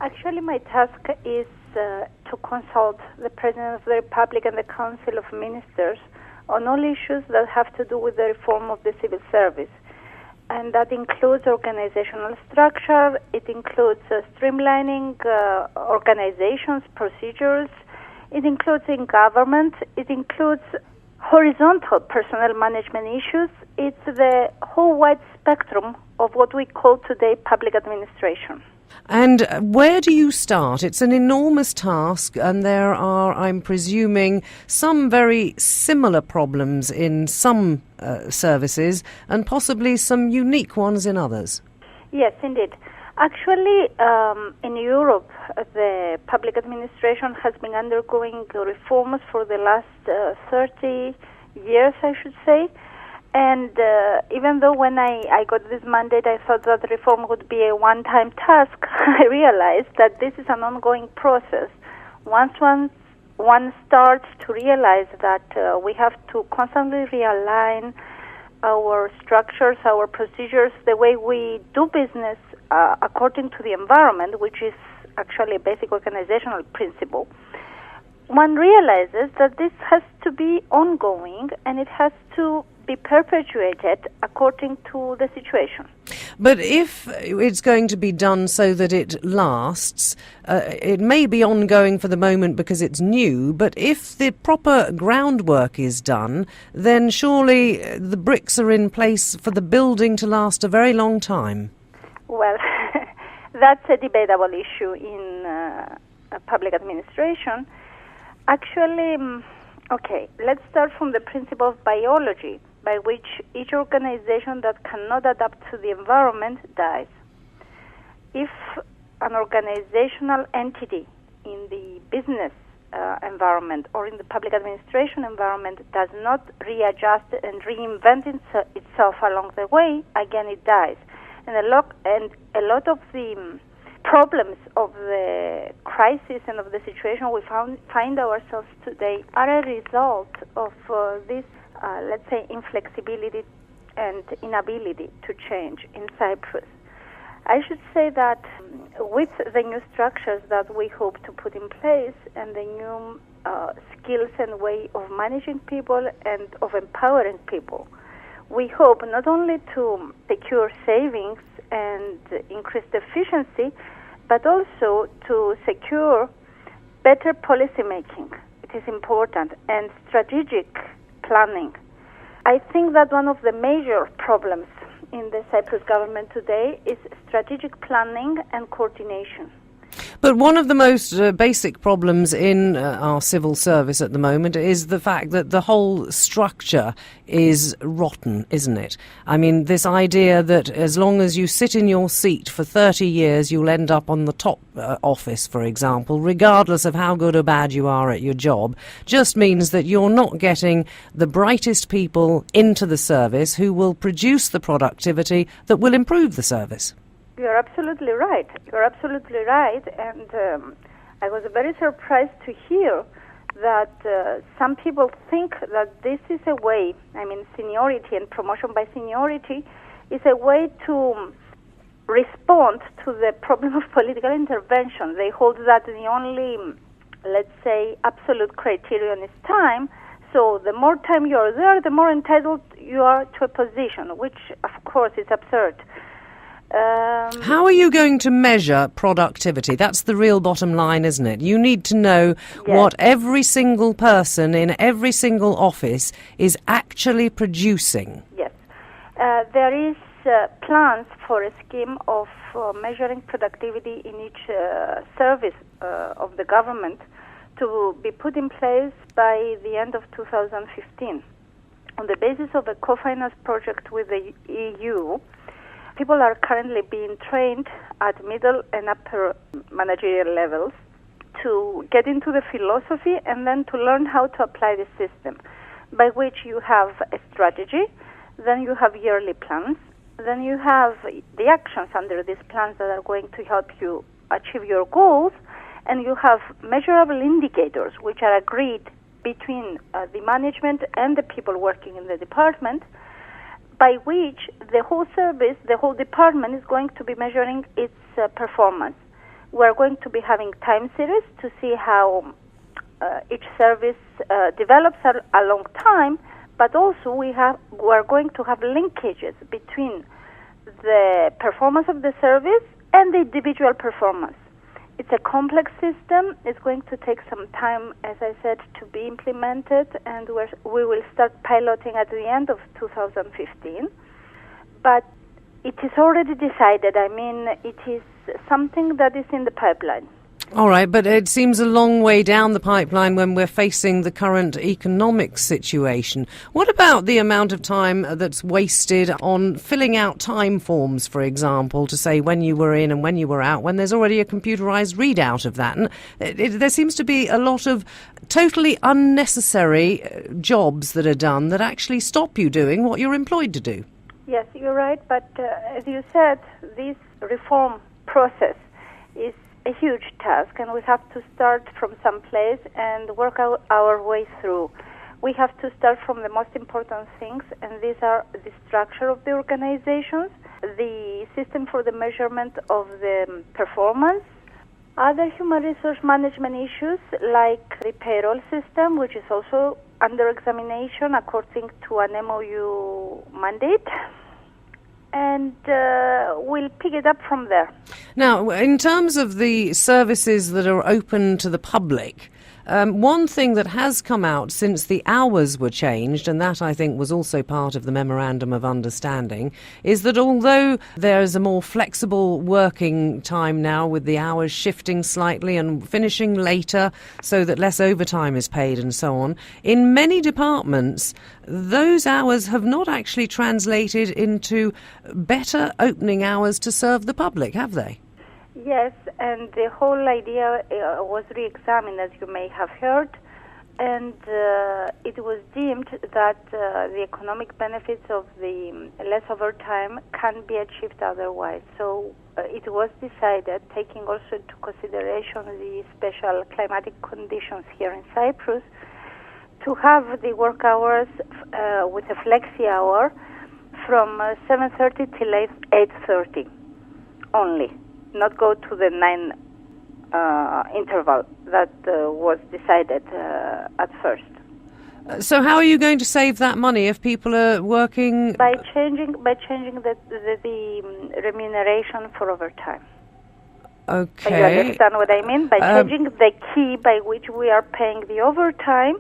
Actually, my task is to consult the President of the Republic and the Council of Ministers on all issues that have to do with the reform of the civil service. And that includes organizational structure, it includes streamlining organizations, procedures, it includes in government, it includes horizontal personnel management issues. It's the whole wide spectrum of what we call today public administration. And where do you start? It's an enormous task, and there are, I'm presuming, some very similar problems in some services and possibly some unique ones in others. Yes, indeed. Actually, in Europe, the public administration has been undergoing reforms for the last 30 years, I should say. And even though when I got this mandate, I thought that reform would be a one-time task, I realized that this is an ongoing process. Once one starts to realize that we have to constantly realign our structures, our procedures, the way we do business according to the environment, which is actually a basic organizational principle, one realizes that this has to be ongoing and it has to be perpetuated according to the situation. But if it's going to be done so that it lasts, it may be ongoing for the moment because it's new, but if the proper groundwork is done, then surely the bricks are in place for the building to last a very long time. Well, that's a debatable issue in public administration. Actually, okay, let's start from the principle of biology, by which each organization that cannot adapt to the environment dies. If an organizational entity in the business environment or in the public administration environment does not readjust and reinvent itself along the way, again it dies. And a lot of the problems of the crisis and of the situation we find ourselves today are a result of this, let's say, inflexibility and inability to change in Cyprus. I should say that with the new structures that we hope to put in place and the new skills and way of managing people and of empowering people, we hope not only to secure savings and increase efficiency, but also to secure better policy making. It is important, and strategic planning. I think that one of the major problems in the Cyprus government today is strategic planning and coordination. But one of the most basic problems in our civil service at the moment is the fact that the whole structure is rotten, isn't it? I mean, this idea that as long as you sit in your seat for 30 years, you'll end up on the top office, for example, regardless of how good or bad you are at your job, just means that you're not getting the brightest people into the service who will produce the productivity that will improve the service. You're absolutely right. And I was very surprised to hear that some people think that this is a way, seniority and promotion by seniority is a way to respond to the problem of political intervention. They hold that the only, let's say, absolute criterion is time. So the more time you're there, the more entitled you are to a position, which, of course, is absurd. How are you going to measure productivity? That's the real bottom line, isn't it? You need to know what every single person in every single office is actually producing. Yes. There is plans for a scheme of measuring productivity in each service of the government to be put in place by the end of 2015. On the basis of a co-finance project with the EU, people are currently being trained at middle and upper managerial levels to get into the philosophy and then to learn how to apply the system, by which you have a strategy, then you have yearly plans, then you have the actions under these plans that are going to help you achieve your goals, and you have measurable indicators which are agreed between the management and the people working in the department, by which the whole service, the whole department is going to be measuring its performance. we're going to be having time series to see how each service develops a long time, but also we're going to have linkages between the performance of the service and the individual performance. It's a complex system. It's going to take some time, as I said, to be implemented, and we will start piloting at the end of 2015. But it is already decided. I mean, it is something that is in the pipeline. All right, but it seems a long way down the pipeline when we're facing the current economic situation. What about the amount of time that's wasted on filling out time forms, for example, to say when you were in and when you were out, when there's already a computerized readout of that? And there seems to be a lot of totally unnecessary jobs that are done that actually stop you doing what you're employed to do. Yes, you're right, but as you said, this reform process is a huge task, and we have to start from some place and work our way through. We have to start from the most important things, and these are the structure of the organizations, the system for the measurement of the performance, other human resource management issues like the payroll system, which is also under examination according to an MOU mandate. And we'll pick it up from there. Now, in terms of the services that are open to the public, one thing that has come out since the hours were changed, and that I think was also part of the Memorandum of Understanding, is that although there is a more flexible working time now with the hours shifting slightly and finishing later so that less overtime is paid and so on, in many departments those hours have not actually translated into better opening hours to serve the public, have they? Yes, and the whole idea was re-examined, as you may have heard, and it was deemed that the economic benefits of the less overtime can be achieved otherwise. So it was decided, taking also into consideration the special climatic conditions here in Cyprus, to have the work hours with a flexi hour from 7:30 till 8:30 only. Not go to the 9 interval that was decided at first. So how are you going to save that money if people are working? By changing the remuneration for overtime. Okay. You understand what I mean? By changing the key by which we are paying the overtime,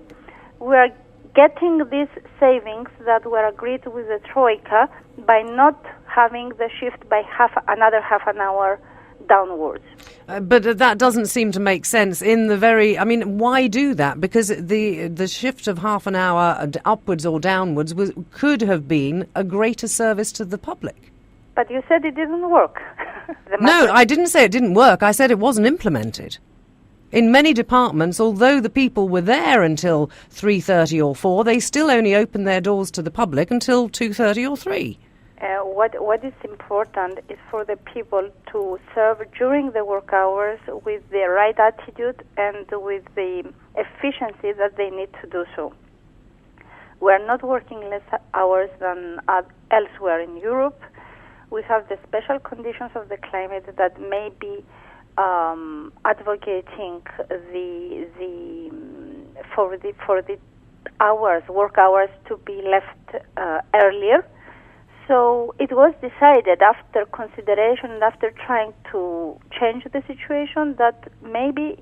we are getting these savings that were agreed with the Troika by not having the shift by another half an hour downwards. But that doesn't seem to make sense in the very... I mean, why do that? Because the shift of half an hour upwards or downwards could have been a greater service to the public. But you said it didn't work. No, I didn't say it didn't work. I said it wasn't implemented. In many departments, although the people were there until 3:30 or 4, they still only opened their doors to the public until 2:30 or 3. What is important is for the people to serve during the work hours with the right attitude and with the efficiency that they need to do so. We are not working less hours than elsewhere in Europe. We have the special conditions of the climate that may be advocating for the work hours to be left earlier. So it was decided after consideration and after trying to change the situation that maybe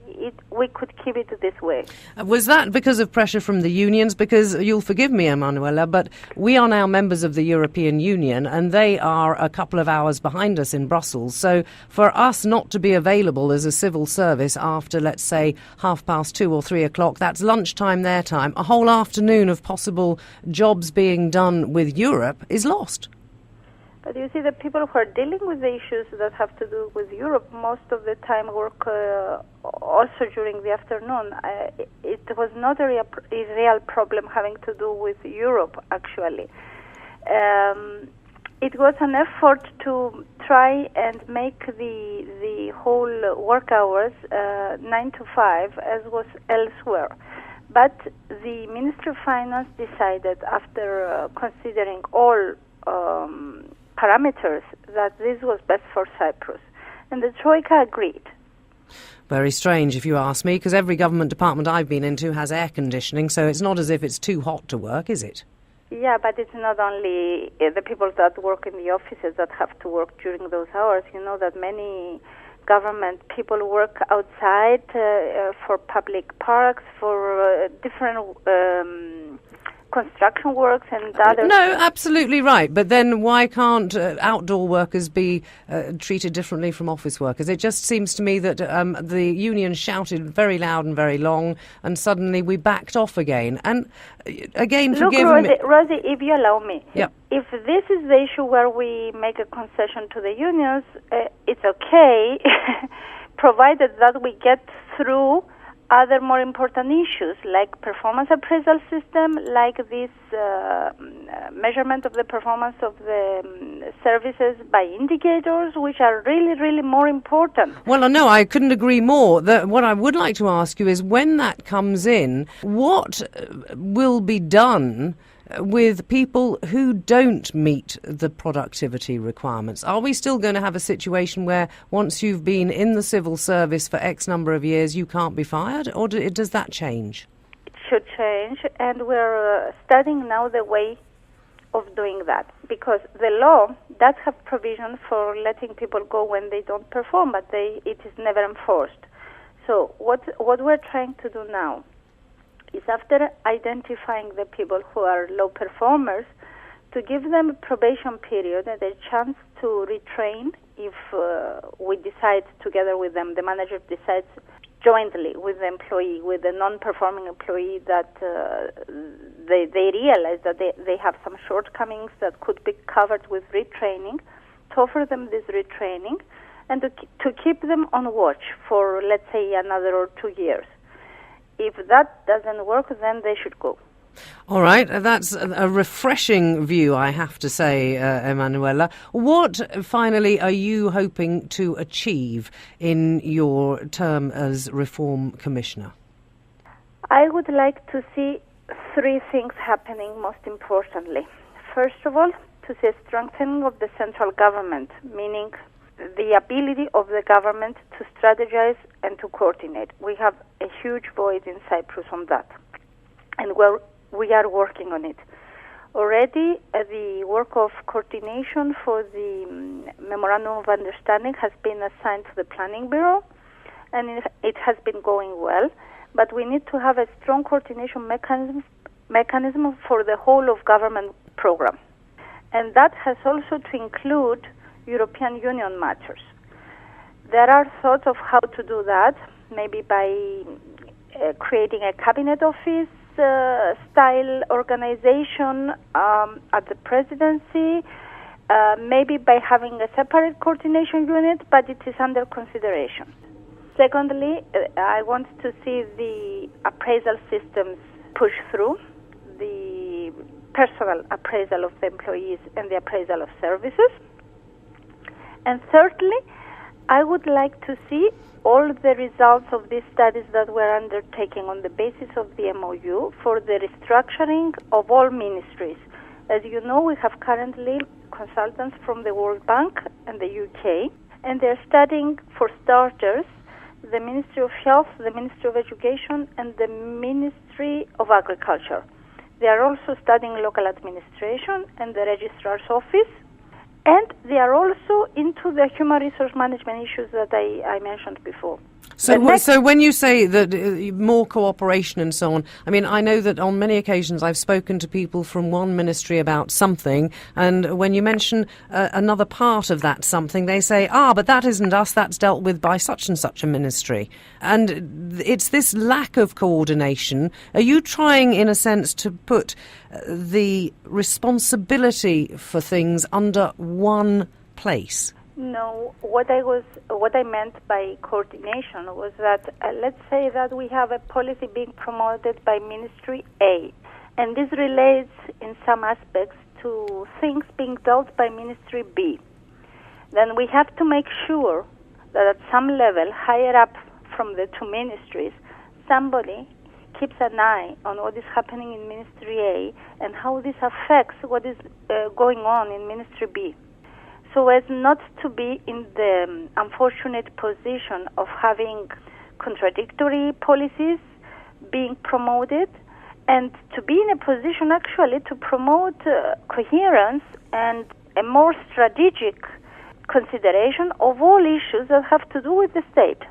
we could keep it this way. Was that because of pressure from the unions? Because you'll forgive me, Emanualla, but we are now members of the European Union and they are a couple of hours behind us in Brussels. So for us not to be available as a civil service after, let's say, 2:30 or 3 o'clock, that's lunchtime their time, a whole afternoon of possible jobs being done with Europe is lost. But you see, the people who are dealing with the issues that have to do with Europe most of the time work also during the afternoon. It was not a real problem having to do with Europe, actually. It was an effort to try and make the whole work hours 9 to 5, as was elsewhere. But the Ministry of Finance decided, after considering all parameters, that this was best for Cyprus. And the Troika agreed. Very strange, if you ask me, because every government department I've been into has air conditioning, so it's not as if it's too hot to work, is it? Yeah, but it's not only the people that work in the offices that have to work during those hours. You know that many government people work outside for public parks, for different construction works and other... No, absolutely right. But then why can't outdoor workers be treated differently from office workers? It just seems to me that the union shouted very loud and very long, and suddenly we backed off again. And again, forgive me... Rosie, if you allow me, yeah. If this is the issue where we make a concession to the unions, it's okay, provided that we get through other more important issues like performance appraisal system, like this measurement of the performance of the services by indicators, which are really, really more important. Well, no, I couldn't agree more. What I would like to ask you is, when that comes in, what will be done with people who don't meet the productivity requirements? Are we still going to have a situation where once you've been in the civil service for X number of years, you can't be fired? Or does that change? It should change, and we're studying now the way of doing that, because the law does have provision for letting people go when they don't perform, but it is never enforced. So what we're trying to do now is, after identifying the people who are low performers, to give them a probation period and a chance to retrain if we decide together with them, the manager decides jointly with the employee, with the non-performing employee, that they realize that they have some shortcomings that could be covered with retraining, to offer them this retraining and to keep them on watch for, let's say, another or 2 years. If that doesn't work, then they should go. All right, that's a refreshing view, I have to say, Emanualla. What, finally, are you hoping to achieve in your term as Reform Commissioner? I would like to see 3 things happening, most importantly. First of all, to see a strengthening of the central government, meaning the ability of the government to strategize and to coordinate. We have a huge void in Cyprus on that, and we are working on it. Already, the work of coordination for the Memorandum of Understanding has been assigned to the Planning Bureau, and it has been going well, but we need to have a strong coordination mechanism for the whole of government program. And that has also to include European Union matters. There are thoughts of how to do that, maybe by creating a cabinet office style organization at the presidency, maybe by having a separate coordination unit, but it is under consideration. Secondly, I want to see the appraisal systems push through, the personal appraisal of the employees and the appraisal of services. And thirdly, I would like to see all the results of these studies that we're undertaking on the basis of the MOU for the restructuring of all ministries. As you know, we have currently consultants from the World Bank and the UK, and they're studying, for starters, the Ministry of Health, the Ministry of Education, and the Ministry of Agriculture. They are also studying local administration and the Registrar's Office, and they are also into the human resource management issues that I mentioned before. So when you say that more cooperation and so on, I mean, I know that on many occasions I've spoken to people from one ministry about something, and when you mention another part of that something, they say, but that isn't us, that's dealt with by such and such a ministry. And it's this lack of coordination. Are you trying, in a sense, to put the responsibility for things under one place? No, what I meant by coordination was that let's say that we have a policy being promoted by Ministry A, and this relates in some aspects to things being dealt by Ministry B. Then we have to make sure that at some level, higher up from the 2 ministries, somebody keeps an eye on what is happening in Ministry A and how this affects what is going on in Ministry B. so as not to be in the unfortunate position of having contradictory policies being promoted, and to be in a position actually to promote coherence and a more strategic consideration of all issues that have to do with the state.